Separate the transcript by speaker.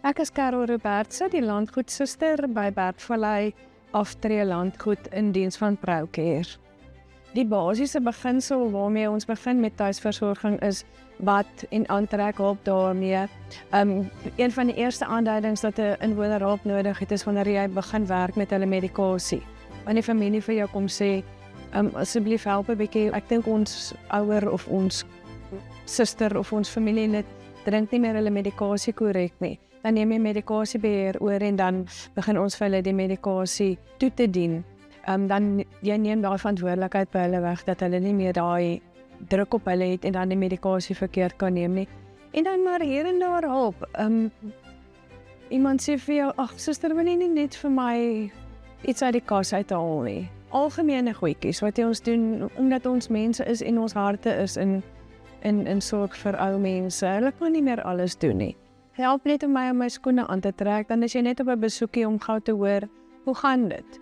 Speaker 1: Ek is Karel Robertse, die landgoedsuster by Bergvallei Aftree Landgoed in diens van Procare. Die basiese beginsel waarmee ons begin met tuisversorging is bad en aantrek hulp daarmee. Een van die eerste aanduidings dat 'n inwoner hulp nodig het, is wanneer jy begin werk met hulle medikasie. Wanneer die familie vir jou kom sê, asseblief help 'n bietjie, ek dink ons ouer of ons suster of ons familielid drink nie meer hulle medikasie korrek nie. Dan neem jy medikasiebeheer oor en dan begin ons vir hulle die medikasie toe te dien. Dan jy neem daai verantwoordelikheid by hulle weg dat hulle nie meer daai druk op hulle het en dan die medikasie verkeerd kan neem nie. En dan maar hier en daar hulp. Iemand sê vir jou, ag suster, wil jy nie net vir my iets uit die kas uithaal nie. Algemene goedjies wat ons doen, omdat ons mense is en ons harte is in sorg vir ou mense. Hulle kan nie meer alles doen nie. Help net om my skoene aan te trek, dan is jy net op 'n besoekie om gou te hoor, hoe gaan dit?